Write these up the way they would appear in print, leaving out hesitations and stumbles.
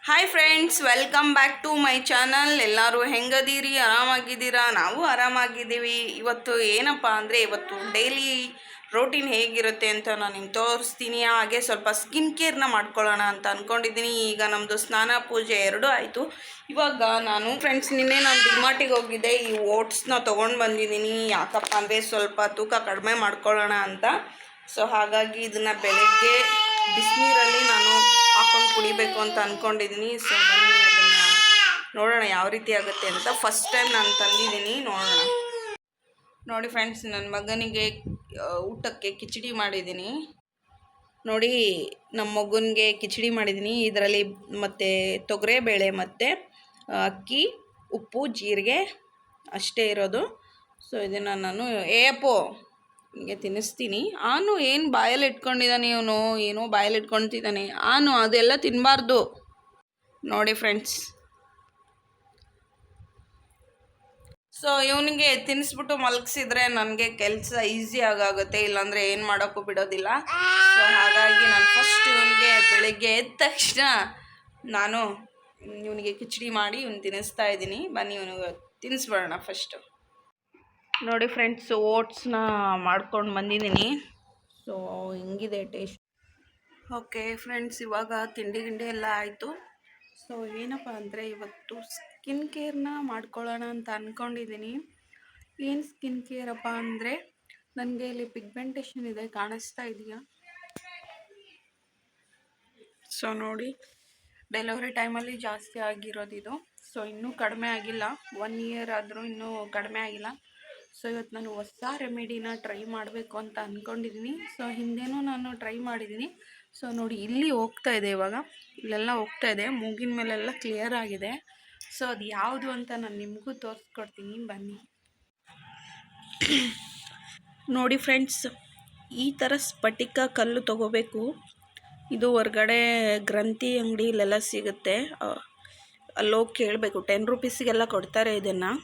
Hi friends, welcome back to my channel. ಎಲ್ಲರೂ ಹೆಂಗದೀರಿ? ಆರಾಮಾಗಿದ್ದೀರಾ? ನಾವು ಆರಾಮಾಗಿದ್ದೀವಿ. ಇವತ್ತು ಏನಪ್ಪ ಅಂದರೆ, ಇವತ್ತು ಡೈಲಿ ರೋಟೀನ್ ಹೇಗಿರುತ್ತೆ ಅಂತ ನಾನು ನಿಮ್ಗೆ ತೋರಿಸ್ತೀನಿ. ಹಾಗೆ ಸ್ವಲ್ಪ ಸ್ಕಿನ್ ಕೇರ್ನ ಮಾಡ್ಕೊಳ್ಳೋಣ ಅಂತ ಅಂದ್ಕೊಂಡಿದ್ದೀನಿ. ಈಗ ನಮ್ಮದು ಸ್ನಾನ ಪೂಜೆ ಎರಡೂ ಆಯಿತು. ಇವಾಗ ನಾನು ನಿನ್ನೆ ನಾನು ಡಿಮಾರ್ಟಿಗೆ ಹೋಗಿದ್ದೆ. ಈ ಓಟ್ಸ್ನ ತೊಗೊಂಡು ಬಂದಿದ್ದೀನಿ. ಯಾಕಪ್ಪ ಅಂದರೆ ಸ್ವಲ್ಪ ತೂಕ ಕಡಿಮೆ ಮಾಡ್ಕೊಳ್ಳೋಣ ಅಂತ. ಸೊ ಹಾಗಾಗಿ ಇದನ್ನು ಬೆಳಗ್ಗೆ ಬಿಸಿನೀರಲ್ಲಿ ನಾನು ಹಾಕೊಂಡು ಕುಡಿಬೇಕು ಅಂತ ಅಂದ್ಕೊಂಡಿದ್ದೀನಿ. ಸೊ ಬನ್ನಿ ಅದನ್ನು ನೋಡೋಣ ಯಾವ ರೀತಿ ಆಗುತ್ತೆ ಅಂತ. ಫಸ್ಟ್ ಟೈಮ್ ನಾನು ತಂದಿದ್ದೀನಿ, ನೋಡೋಣ. ನೋಡಿ ಫ್ರೆಂಡ್ಸ್, ನನ್ನ ಮಗನಿಗೆ ಊಟಕ್ಕೆ ಕಿಚಡಿ ಮಾಡಿದ್ದೀನಿ. ನೋಡಿ, ನಮ್ಮ ಮಗನಿಗೆ ಕಿಚಡಿ ಮಾಡಿದ್ದೀನಿ. ಇದರಲ್ಲಿ ಮತ್ತು ತೊಗರೆಬೇಳೆ ಮತ್ತು ಅಕ್ಕಿ, ಉಪ್ಪು, ಜೀರಿಗೆ ಅಷ್ಟೇ ಇರೋದು. ಸೊ ಇದನ್ನು ನಾನು ಹಿಂಗೆ ತಿನ್ನಿಸ್ತೀನಿ. ಏನು ಬಾಯಲ್ಲಿ ಇಟ್ಕೊಂಡಿದ್ದಾನೆ ಇವನು, ಏನೋ ಬಾಯಲ್ಲಿ ಇಟ್ಕೊತಿದ್ದಾನೆ. ಅದೆಲ್ಲ ತಿನ್ನಬಾರ್ದು. ನೋಡಿ ಫ್ರೆಂಡ್ಸ್, ಸೊ ಇವನಿಗೆ ತಿನ್ನಿಸ್ಬಿಟ್ಟು ಮಲಗಿಸಿದ್ರೆ ನನಗೆ ಕೆಲಸ ಈಸಿ ಆಗುತ್ತೆ, ಇಲ್ಲಾಂದರೆ ಏನು ಮಾಡೋಕ್ಕೂ ಬಿಡೋದಿಲ್ಲ. ಸೊ ಹಾಗಾಗಿ ನಾನು ಫಸ್ಟ್ ಇವನಿಗೆ ಬೆಳಗ್ಗೆ ಎದ್ದ ತಕ್ಷಣ ನಾನು ಇವನಿಗೆ ಕಿಚಡಿ ಮಾಡಿ ತಿನ್ನಿಸ್ತಾ ಇದ್ದೀನಿ. ಬನ್ನಿ ಇವನಿಗೆ ತಿನ್ನಿಸ್ಬಿಡೋಣ ಫಸ್ಟು. ನೋಡಿ ಫ್ರೆಂಡ್ಸ್, ಓಟ್ಸ್ನ ಮಾಡ್ಕೊಂಡು ಬಂದಿದ್ದೀನಿ. ಸೊ ಹಿಂಗಿದೆ ಟೇಸ್ಟ್. ಓಕೆ ಫ್ರೆಂಡ್ಸ್, ಇವಾಗ ತಿಂಡಿ ಎಲ್ಲ ಆಯಿತು. ಸೊ ಏನಪ್ಪ ಅಂದರೆ, ಇವತ್ತು ಸ್ಕಿನ್ ಕೇರ್ನ ಮಾಡ್ಕೊಳ್ಳೋಣ ಅಂತ ಅಂದ್ಕೊಂಡಿದ್ದೀನಿ. ಏನು ಸ್ಕಿನ್ ಕೇರಪ್ಪ ಅಂದರೆ, ನನಗೆ ಇಲ್ಲಿ ಪಿಗ್ಮೆಂಟೇಷನ್ ಇದೆ, ಕಾಣಿಸ್ತಾ ಇದೆಯಾ? ಸೊ ನೋಡಿ, ಡೆಲಿವರಿ ಟೈಮಲ್ಲಿ ಜಾಸ್ತಿ ಆಗಿರೋದಿದು. ಸೊ ಇನ್ನೂ ಕಡಿಮೆ ಆಗಿಲ್ಲ, 1 ಇಯರ್ ಆದರೂ ಇನ್ನೂ ಕಡಿಮೆ ಆಗಿಲ್ಲ. ಸೊ ಇವತ್ತು ನಾನು ಹೊಸ ರೆಮಿಡಿನ ಟ್ರೈ ಮಾಡಬೇಕು ಅಂತ ಅಂದ್ಕೊಂಡಿದ್ದೀನಿ. ಸೊ ಹಿಂದೆನೂ ನಾನು ಟ್ರೈ ಮಾಡಿದ್ದೀನಿ. ಸೊ ನೋಡಿ, ಇಲ್ಲಿ ಹೋಗ್ತಾ ಇದೆ, ಇವಾಗ ಇಲ್ಲೆಲ್ಲ ಹೋಗ್ತಾ ಇದೆ, ಮೂಗಿನ ಮೇಲೆಲ್ಲ ಕ್ಲಿಯರ್ ಆಗಿದೆ. ಸೊ ಅದು ಯಾವುದು ಅಂತ ನಾನು ನಿಮಗೂ ತೋರಿಸ್ಕೊಡ್ತೀನಿ, ಬನ್ನಿ. ನೋಡಿ ಫ್ರೆಂಡ್ಸ್, ಈ ಥರ ಸ್ಫಟಿಕ ಕಲ್ಲು ತೊಗೋಬೇಕು. ಇದು ಹೊರ್ಗಡೆ ಗ್ರಂಥಿ ಅಂಗಡಿಲೆಲ್ಲ ಸಿಗುತ್ತೆ. ಅಲ್ಲೋಗಿ ಕೇಳಬೇಕು, 10 ರೂಪೀಸಿಗೆಲ್ಲ ಕೊಡ್ತಾರೆ ಇದನ್ನು.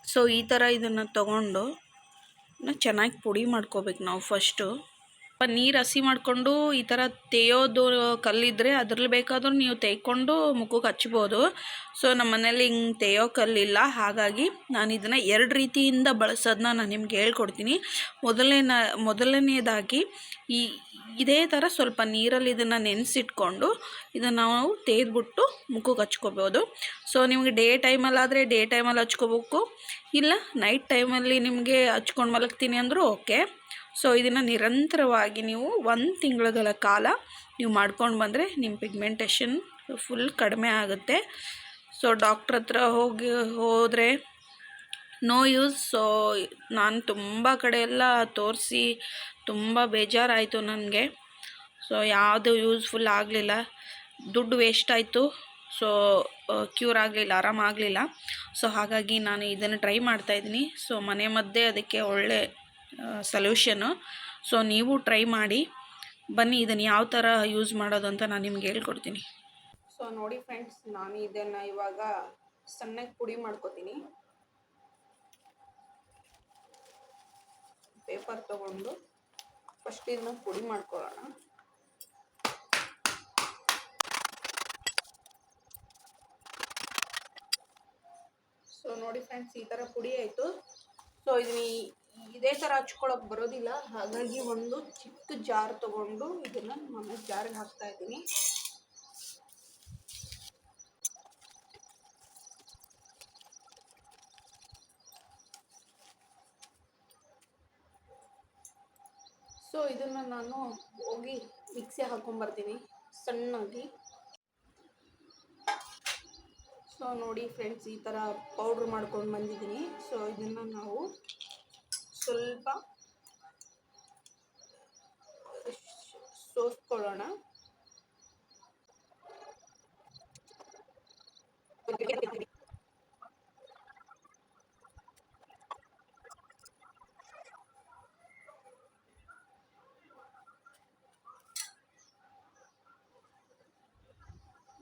ಸೊ ಈ ಥರ ಇದನ್ನು ತೊಗೊಂಡು ಚೆನ್ನಾಗಿ ಪುಡಿ ಮಾಡ್ಕೋಬೇಕು ನಾವು ಫಸ್ಟು. ನೀರು ಹಸಿ ಮಾಡಿಕೊಂಡು ಈ ಥರ ತೇಯೋದು ಕಲ್ಲಿದ್ದರೆ ಅದ್ರಲ್ಲಿ ಬೇಕಾದರೂ ನೀವು ತೆಯ್ಕೊಂಡು ಮುಖಕ್ಕೆ ಹಚ್ಬೋದು. ಸೊ ನಮ್ಮ ಮನೇಲಿ ಹಿಂಗೆ ತೇಯೋ ಕಲ್ಲಿಲ್ಲ, ಹಾಗಾಗಿ ನಾನು ಇದನ್ನು 2 ರೀತಿಯಿಂದ ಬಳಸೋದನ್ನ ನಾನು ನಿಮ್ಗೆ ಹೇಳ್ಕೊಡ್ತೀನಿ. ಮೊದಲನೇದಾಗಿ ಇದೇ ಥರ ಸ್ವಲ್ಪ ನೀರಲ್ಲಿ ಇದನ್ನು ನೆನೆಸಿಟ್ಕೊಂಡು ಇದನ್ನು ನಾವು ತೆಗೆದ್ಬಿಟ್ಟು ಮುಖಕ್ಕೆ ಹಚ್ಕೋಬೋದು. ಸೊ ನಿಮಗೆ ಡೇ ಟೈಮಲ್ಲಾದರೆ ಡೇ ಟೈಮಲ್ಲಿ ಹಚ್ಕೋಬೇಕು, ಇಲ್ಲ ನೈಟ್ ಟೈಮಲ್ಲಿ ನಿಮಗೆ ಹಚ್ಕೊಂಡು ಮಲಗ್ತೀನಿ ಅಂದರೂ ಓಕೆ. ಸೊ ಇದನ್ನು ನಿರಂತರವಾಗಿ ನೀವು 1 ತಿಂಗಳ ಕಾಲ ನೀವು ಮಾಡ್ಕೊಂಡು ಬಂದರೆ ನಿಮ್ಮ ಪಿಗ್ಮೆಂಟೇಷನ್ ಫುಲ್ ಕಡಿಮೆ ಆಗುತ್ತೆ. ಸೊ ಡಾಕ್ಟ್ರ್ ಹತ್ರ ಹೋದರೆ ನೋ ಯೂಸ್. ಸೊ ನಾನು ತುಂಬ ಕಡೆ ಎಲ್ಲ ತೋರಿಸಿ ತುಂಬ ಬೇಜಾರಾಯಿತು ನನಗೆ. ಸೊ ಯಾವುದು ಯೂಸ್ಫುಲ್ ಆಗಲಿಲ್ಲ, ದುಡ್ಡು ವೇಸ್ಟ್ ಆಯಿತು. ಸೊ ಕ್ಯೂರ್ ಆಗಲಿಲ್ಲ, ಆರಾಮಾಗಲಿಲ್ಲ. ಸೊ ಹಾಗಾಗಿ ನಾನು ಇದನ್ನು ಟ್ರೈ ಮಾಡ್ತಾಯಿದ್ದೀನಿ. ಸೊ ಮನೆ ಮದ್ದೇ ಅದಕ್ಕೆ ಒಳ್ಳೆ ಸೊಲ್ಯೂಷನು. ಸೊ ನೀವು ಟ್ರೈ ಮಾಡಿ ಬನ್ನಿ, ಇದನ್ನು ಯಾವ ಥರ ಯೂಸ್ ಮಾಡೋದು ಅಂತ ನಾನು ನಿಮ್ಗೆ ಹೇಳ್ಕೊಡ್ತೀನಿ. ಸೊ ನೋಡಿ ಫ್ರೆಂಡ್ಸ್, ನಾನು ಇದನ್ನು ಇವಾಗ ಸಣ್ಣಗೆ ಪುಡಿ ಮಾಡ್ಕೋತೀನಿ. ಪೇಪರ್ ತೊಗೊಂಡು ಫಸ್ಟ್ ಇದನ್ನ ಪುಡಿ ಮಾಡ್ಕೊಳ್ಳೋಣ. ಸೊ ನೋಡಿ ಫ್ರೆಂಡ್ಸ್, ಈ ಥರ ಪುಡಿ ಆಯಿತು. ಸೊ ಇದನ್ನ ಇದೇ ಥರ ಹಚ್ಕೊಳಕ್ಕೆ ಬರೋದಿಲ್ಲ, ಹಾಗಾಗಿ ಒಂದು ಚಿಕ್ಕ ಜಾರ್ ತೊಗೊಂಡು ಇದನ್ನು ನಾನು ಜಾರಿಗೆ ಹಾಕ್ತಾ ಇದ್ದೀನಿ. ಸೊ ಇದನ್ನು ನಾನು ಹೋಗಿ ಮಿಕ್ಸಿ ಹಾಕೊಂಡ್ಬರ್ತೀನಿ ಸಣ್ಣಾಗಿ. ಸೊ ನೋಡಿ ಫ್ರೆಂಡ್ಸ್, ಈ ಥರ ಪೌಡ್ರ್ ಮಾಡ್ಕೊಂಡು ಬಂದಿದ್ದೀನಿ. ಸೊ ಇದನ್ನು ನಾವು ಸ್ವಲ್ಪ ಸೋಸ್ಕೊಳ್ಳೋಣ.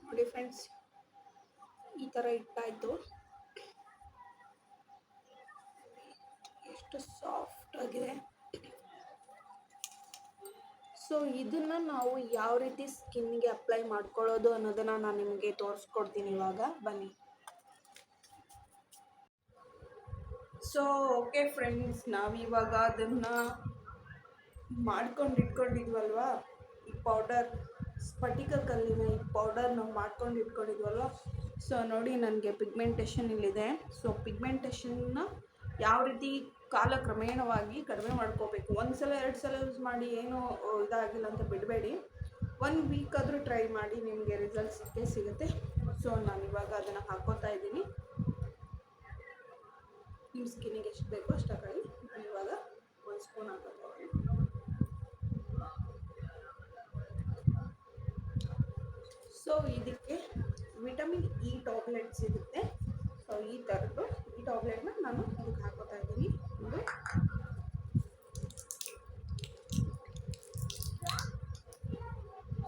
ನೋಡಿ ಫ್ರೆಂಡ್ಸ್, ಈ ಥರ ಇಟ್ಟಾಯಿತು. ಎಷ್ಟು ಸಾಫ್ಟ್ ಆಗಿದೆ. ಸೊ ಇದನ್ನು ನಾವು ಯಾವ ರೀತಿ ಸ್ಕಿನ್ಗೆ ಅಪ್ಲೈ ಮಾಡ್ಕೊಳ್ಳೋದು ಅನ್ನೋದನ್ನು ನಾನು ನಿಮಗೆ ತೋರಿಸ್ಕೊಡ್ತೀನಿ ಇವಾಗ ಬನ್ನಿ. ಸೊ ಓಕೆ ಫ್ರೆಂಡ್ಸ್, ನಾವಿವಾಗ ಅದನ್ನು ಮಾಡ್ಕೊಂಡು ಇಟ್ಕೊಂಡಿದ್ವಲ್ವಾ, ಈ ಪೌಡರ್ ಸ್ಫಟಿಕ ಕಲ್ಲಿನ ಈ ಪೌಡರ್ ನಾವು ಮಾಡ್ಕೊಂಡು ಇಟ್ಕೊಂಡಿದ್ವಲ್ವ. ಸೊ ನೋಡಿ, ನನಗೆ ಪಿಗ್ಮೆಂಟೇಷನ್ ಇಲ್ಲಿದೆ. ಸೊ ಪಿಗ್ಮೆಂಟೇಷನ್ನ ಯಾವ ರೀತಿ ಕಾಲಕ್ರಮೇಣವಾಗಿ ಕಡಿಮೆ ಮಾಡ್ಕೋಬೇಕು. ಒಂದು ಸಲ 2 ಸಲ ಯೂಸ್ ಮಾಡಿ ಏನೂ ಇದಾಗಿಲ್ಲ ಅಂತ ಬಿಡಬೇಡಿ. 1 ವೀಕ್ ಆದರೂ ಟ್ರೈ ಮಾಡಿ, ನಿಮಗೆ ರಿಸಲ್ಟ್ ಸಿಗುತ್ತೆ. ಸೊ ನಾನಿವಾಗ ಅದನ್ನು ಹಾಕ್ಕೋತಾ ಇದ್ದೀನಿ. ನಿಮ್ಮ ಸ್ಕಿನ್ನಿಗೆ ಎಷ್ಟು ಬೇಕೋ ಅಷ್ಟು ಹಾಕೊಳ್ಳಿ. ನಾನು ಇವಾಗ 1 ಸ್ಪೂನ್ ಹಾಕೋತಾ ಇದ್ದೀನಿ. ಸೊ ಇದಕ್ಕೆ ವಿಟಮಿನ್ ಇ ಟ್ಯಾಬ್ಲೆಟ್ ಸಿಗುತ್ತೆ. ಸೊ ಈ ಥರದ್ದು ಈ ಟ್ಯಾಬ್ಲೆಟ್ನ ನಾನು ಇದಕ್ಕೆ ಹಾಕೋತಾ ಇದ್ದೀನಿ.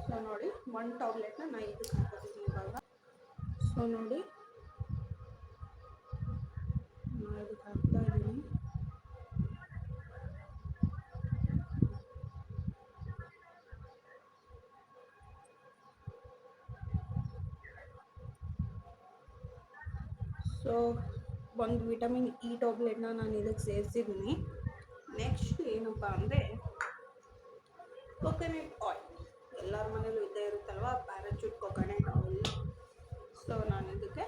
ಸೊ ನೋಡಿ, 1 ಟ್ಯಾಬ್ಲೆಟ್ನ ನಾನು ಇದಕ್ಕೆ ಹಾಕೋತೀನಿ ಇವಾಗ. ಸೊ ನೋಡಿ, ನಾನು ಇದಕ್ಕೆ ಹಾಕ್ತಾ ಇದ್ದೀನಿ. ಸೊ 1 ವಿಟಮಿನ್ ಇ ಟ್ಯಾಬ್ಲೆಟ್ನ ನಾನು ಇದಕ್ಕೆ ಸೇರಿಸಿದ್ದೀನಿ. ನೆಕ್ಸ್ಟ್ ಏನಪ್ಪ ಅಂದರೆ ಕೊಕೊನಟ್ ಆಯಿಲ್. ಎಲ್ಲರ ಮನೇಲೂ ಇದ್ದೇ ಇರುತ್ತಲ್ವ, ಪ್ಯಾರಾಚೂಟ್ ಕೊಕೊನಟ್ ಆಯಿಲ್. ಸೊ ನಾನು ಇದಕ್ಕೆ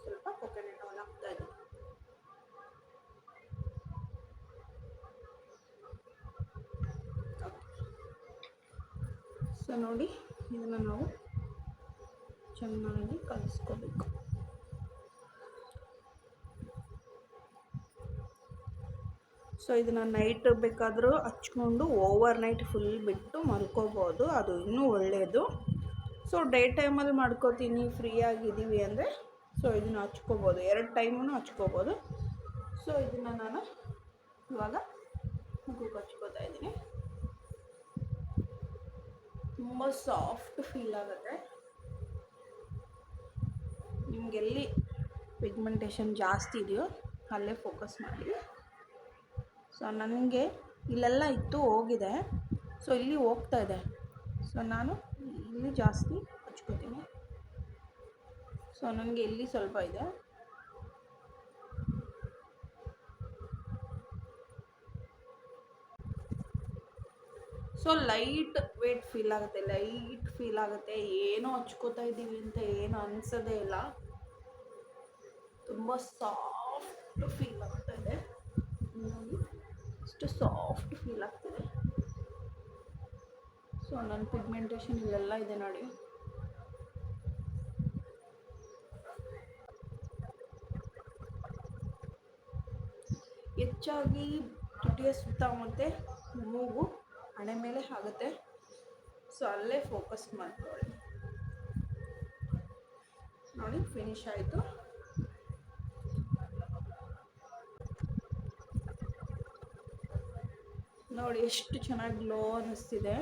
ಸ್ವಲ್ಪ ಕೊಕೊನಟ್ ಆಯಿಲ್ ಹಾಕ್ತಾ ಇದ್ದೀನಿ. ಸೊ ನೋಡಿ, ಇದನ್ನು ನಾವು ಚೆನ್ನಾಗಿ ಕಲಿಸ್ಕೋಬೇಕು. ಸೊ ಇದನ್ನು ನೈಟ್ ಬೇಕಾದರೂ ಹಚ್ಕೊಂಡು ಓವರ್ ನೈಟ್ ಫುಲ್ ಬಿಟ್ಟು ಮಲ್ಕೋಬೋದು, ಅದು ಇನ್ನೂ ಒಳ್ಳೆಯದು. ಸೊ ಡೇ ಟೈಮಲ್ಲಿ ಮಾಡ್ಕೋತೀನಿ, ಫ್ರೀ ಆಗಿದ್ದೀವಿ ಅಂದರೆ ಸೊ ಇದನ್ನು ಹಚ್ಕೋಬೋದು, 2 ಟೈಮೂ ಹಚ್ಕೋಬೋದು. ಸೊ ಇದನ್ನು ನಾನು ಇವಾಗ ಮುಖಕ್ಕೆ ಹಚ್ಕೋತಾ ಇದ್ದೀನಿ. ತುಂಬ ಸಾಫ್ಟ್ ಫೀಲ್ ಆಗುತ್ತೆ. ನಿಮಗೆಲ್ಲಿ ಪಿಗ್ಮೆಂಟೇಷನ್ ಜಾಸ್ತಿ ಇದೆಯೋ ಅಲ್ಲೇ ಫೋಕಸ್ ಮಾಡಿ. ಸೊ ನನಗೆ ಇಲ್ಲೆಲ್ಲ ಇತ್ತು, ಹೋಗಿದೆ. ಸೊ ಇಲ್ಲಿ ಹೋಗ್ತಾ ಇದೆ. ಸೊ ನಾನು ಇಲ್ಲಿ ಜಾಸ್ತಿ ಹಚ್ಕೋತೀನಿ. ಸೊ ನನಗೆ ಇಲ್ಲಿ ಸ್ವಲ್ಪ ಇದೆ. ಸೊ ಲೈಟ್ ವೇಟ್ ಫೀಲ್ ಆಗುತ್ತೆ, ಏನೋ ಹಚ್ಕೋತಾ ಇದ್ದೀವಿ ಅಂತ ಏನು ಅನಿಸೋದೇ ಇಲ್ಲ. ತುಂಬ ಸಾಫ್ಟ್ ಫೀಲ್ ಆಗ್ತಾ ಇದೆ. ಅಷ್ಟು ಸಾಫ್ಟ್ ಫೀಲ್ ಆಗ್ತಿದೆ. ಸೊ ನನ್ನ ಪಿಗ್ಮೆಂಟೇಷನ್ ಇಲ್ಲೆಲ್ಲ ಇದೆ ನೋಡಿ. ಹೆಚ್ಚಾಗಿ ತುಟಿಯ ಸುತ್ತ ಮತ್ತು ಮೂಗು, ಹಣೆ ಮೇಲೆ ಆಗುತ್ತೆ. ಸೊ ಅಲ್ಲೇ ಫೋಕಸ್ ಮಾಡ್ಕೊಳ್ಳಿ. ನೋಡಿ, ಫಿನಿಶ್ ಆಯಿತು. ನೋಡಿ ಎಷ್ಟು ಚೆನ್ನಾಗಿ ಗ್ಲೋ ಅನ್ನಿಸ್ತಿದೆ.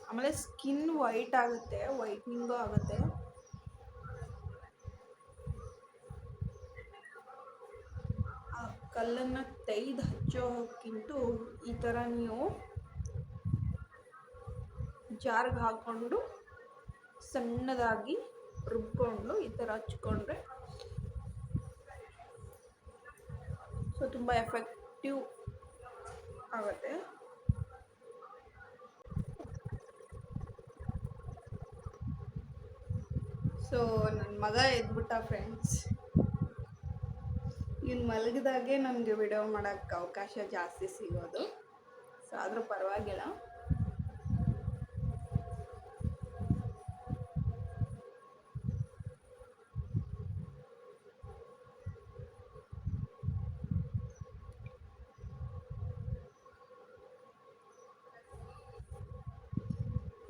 ಆಮೇಲೆ ಸ್ಕಿನ್ ವೈಟ್ ಆಗುತ್ತೆ, ವೈಟ್ನಿಂಗು ಆಗುತ್ತೆ. ಆ ಕಲ್ಲನ್ನು ತೆಗೆದು ಹಚ್ಚೋಕ್ಕಿಂತ ಈ ಥರ ನೀವು ಜಾರ್ಗೆ ಹಾಕ್ಕೊಂಡು ಸಣ್ಣದಾಗಿ ರುಬ್ಕೊಂಡು ಈ ಥರ ಹಚ್ಕೊಂಡ್ರೆ ಸೊ ತುಂಬ ಎಫೆಕ್ಟಿವ್ ಆಗುತ್ತೆ. ಸೊ ನನ್ನ ಮಗ ಎದ್ಬಿಟ್ಟ ಫ್ರೆಂಡ್ಸ್. ಇವ್ನು ಮಲಗಿದಾಗೆ ನನಗೆ ವಿಡಿಯೋ ಮಾಡೋಕ್ಕೆ ಅವಕಾಶ ಜಾಸ್ತಿ ಸಿಗೋದು. ಸೊ ಆದರೂ ಪರವಾಗಿಲ್ಲ.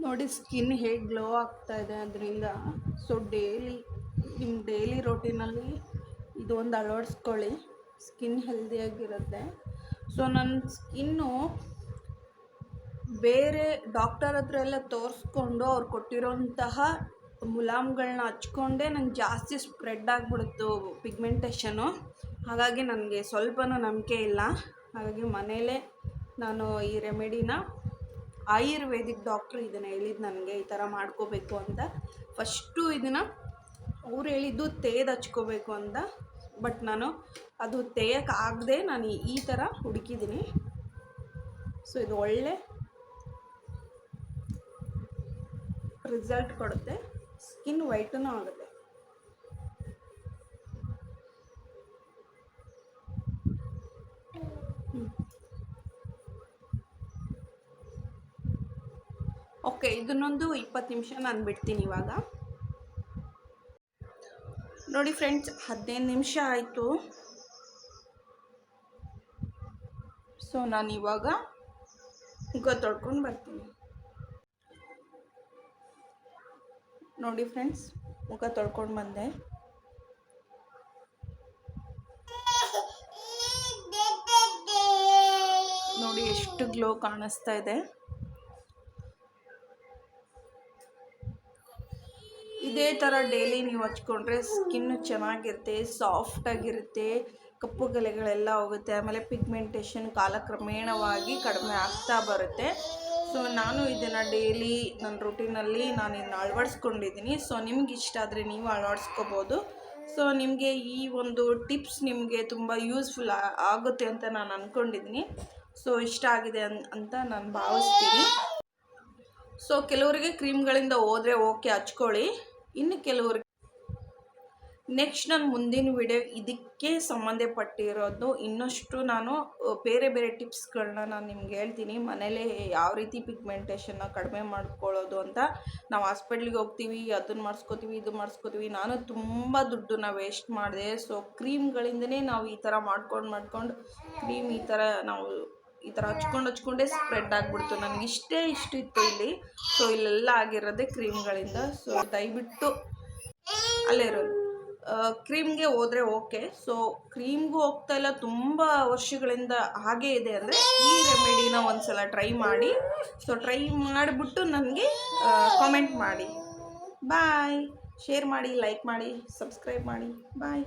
ನೋಡಿ ಸ್ಕಿನ್ ಹೇಗೆ ಗ್ಲೋ ಆಗ್ತಾ ಇದೆ ಅದರಿಂದ. ಸೊ ನಿಮ್ಮ ಡೈಲಿ ರೋಟೀನಲ್ಲಿ ಇದೊಂದು ಅಳವಡಿಸ್ಕೊಳ್ಳಿ, ಸ್ಕಿನ್ ಹೆಲ್ದಿಯಾಗಿರುತ್ತೆ. ಸೊ ನನ್ನ ಸ್ಕಿನ್ನು ಬೇರೆ ಡಾಕ್ಟರ್ ಹತ್ರ ಎಲ್ಲ ತೋರಿಸ್ಕೊಂಡು ಅವ್ರು ಕೊಟ್ಟಿರೋಂತಹ ಮುಲಾಮ್ಗಳನ್ನ ಹಚ್ಕೊಂಡೇ ನಂಗೆ ಜಾಸ್ತಿ ಸ್ಪ್ರೆಡ್ ಆಗಿಬಿಡುತ್ತು ಪಿಗ್ಮೆಂಟೇಷನು. ಹಾಗಾಗಿ ನನಗೆ ಸ್ವಲ್ಪನೂ ನಂಬಿಕೆ ಇಲ್ಲ. ಹಾಗಾಗಿ ಮನೆಯಲ್ಲೇ ನಾನು ಈ ರೆಮಿಡಿನ ಆಯುರ್ವೇದಿಕ್ ಡಾಕ್ಟ್ರು ಇದನ್ನು ಹೇಳಿದ್ದು ನನಗೆ ಈ ಥರ ಮಾಡ್ಕೋಬೇಕು ಅಂತ. ಫಸ್ಟು ಇದನ್ನು ಅವ್ರು ಹೇಳಿದ್ದು ತೇದು ಹಚ್ಕೋಬೇಕು ಅಂತ, ಬಟ್ ನಾನು ಅದು ತೇಯಕ್ಕಾಗದೆ ನಾನು ಈ ಥರ ಹುಡುಕಿದ್ದೀನಿ. ಸೊ ಇದು ಒಳ್ಳೆ ರಿಸಲ್ಟ್ ಕೊಡುತ್ತೆ, ಸ್ಕಿನ್ ವೈಟೂ ಆಗುತ್ತೆ. ಓಕೆ, ಇದನ್ನೊಂದು 20 ನಿಮಿಷ ನಾನು ಬಿಡ್ತೀನಿ. ಇವಾಗ ನೋಡಿ ಫ್ರೆಂಡ್ಸ್, 15 ನಿಮಿಷ ಆಯಿತು. ಸೊ ನಾನು ಇವಾಗ ಮುಖ ತೊಳ್ಕೊಂಡು ಬರ್ತೀನಿ. ನೋಡಿ ಫ್ರೆಂಡ್ಸ್, ಮುಖ ತೊಳ್ಕೊಂಡು ಬಂದೆ. ನೋಡಿ ಎಷ್ಟು ಗ್ಲೋ ಕಾಣಿಸ್ತಾ ಇದೆ. ಇದೇ ಥರ ಡೈಲಿ ನೀವು ಹಚ್ಕೊಂಡ್ರೆ ಸ್ಕಿನ್ನು ಚೆನ್ನಾಗಿರುತ್ತೆ, ಸಾಫ್ಟಾಗಿರುತ್ತೆ, ಕಪ್ಪು ಗಲೆಗಳೆಲ್ಲ ಹೋಗುತ್ತೆ. ಆಮೇಲೆ ಪಿಗ್ಮೆಂಟೇಷನ್ ಕಾಲಕ್ರಮೇಣವಾಗಿ ಕಡಿಮೆ ಆಗ್ತಾ ಬರುತ್ತೆ. ಸೊ ನಾನು ಇದನ್ನು ಡೈಲಿ ನನ್ನ ರೂಟೀನಲ್ಲಿ ನಾನು ಇದನ್ನು ಅಳವಡಿಸ್ಕೊಂಡಿದ್ದೀನಿ. ಸೊ ನಿಮ್ಗೆ ಇಷ್ಟ ಆದರೆ ನೀವು ಅಳವಡಿಸ್ಕೋಬೋದು. ಸೊ ನಿಮಗೆ ಈ ಒಂದು ಟಿಪ್ಸ್ ನಿಮಗೆ ತುಂಬ ಯೂಸ್ಫುಲ್ ಆಗುತ್ತೆ ಅಂತ ನಾನು ಅಂದ್ಕೊಂಡಿದ್ದೀನಿ. ಸೊ ಇಷ್ಟ ಆಗಿದೆ ಅಂತ ನಾನು ಭಾವಿಸ್ತೀನಿ. ಸೊ ಕೆಲವರಿಗೆ ಕ್ರೀಮ್ಗಳಿಂದ ಹೋದರೆ ಓಕೆ, ಹಚ್ಕೊಳ್ಳಿ. ಇನ್ನು ಕೆಲವ್ರಿಗೆ ನೆಕ್ಸ್ಟ್ ನಾನು ಮುಂದಿನ ವಿಡಿಯೋ ಇದಕ್ಕೆ ಸಂಬಂಧಪಟ್ಟಿರೋದು ಇನ್ನಷ್ಟು ನಾನು ಬೇರೆ ಬೇರೆ ಟಿಪ್ಸ್ಗಳನ್ನ ನಾನು ನಿಮ್ಗೆ ಹೇಳ್ತೀನಿ. ಮನೇಲೇ ಯಾವ ರೀತಿ ಪಿಗ್ಮೆಂಟೇಷನ್ನ ಕಡಿಮೆ ಮಾಡ್ಕೊಳ್ಳೋದು ಅಂತ. ನಾವು ಹಾಸ್ಪಿಟ್ಲಿಗೆ ಹೋಗ್ತೀವಿ, ಅದನ್ನು ಮಾಡಿಸ್ಕೋತೀವಿ, ಇದು ಮಾಡಿಸ್ಕೋತೀವಿ. ನಾನು ತುಂಬ ದುಡ್ಡನ್ನ ವೇಸ್ಟ್ ಮಾಡಿದೆ. ಸೊ ಕ್ರೀಮ್ಗಳಿಂದನೇ ನಾವು ಈ ಥರ ಮಾಡ್ಕೊಂಡು ಕ್ರೀಮ್ ಈ ಥರ ನಾವು ಈ ಥರ ಹಚ್ಕೊಂಡೇ ಸ್ಪ್ರೆಡ್ ಆಗಿಬಿಡ್ತು. ನನಗೆ ಇಷ್ಟಿತ್ತು ಇಲ್ಲಿ. ಸೊ ಇಲ್ಲೆಲ್ಲ ಆಗಿರೋದೇ ಕ್ರೀಮ್ಗಳಿಂದ. ಸೊ ದಯವಿಟ್ಟು ಅಲ್ಲೇ ಇರೋದು ಕ್ರೀಮ್ಗೆ ಹೋದರೆ ಓಕೆ. ಸೊ ಕ್ರೀಮ್ಗೂ ಹೋಗ್ತಾ ಇಲ್ಲ, ತುಂಬ ವರ್ಷಗಳಿಂದ ಹಾಗೇ ಇದೆ ಅಂದರೆ ಈ ರೆಮಿಡಿನ ಒಂದು ಸಲ ಟ್ರೈ ಮಾಡಿ. ಸೊ ಟ್ರೈ ಮಾಡಿಬಿಟ್ಟು ನನಗೆ ಕಾಮೆಂಟ್ ಮಾಡಿ. ಬಾಯ್. ಶೇರ್ ಮಾಡಿ, ಲೈಕ್ ಮಾಡಿ, ಸಬ್ಸ್ಕ್ರೈಬ್ ಮಾಡಿ. ಬಾಯ್.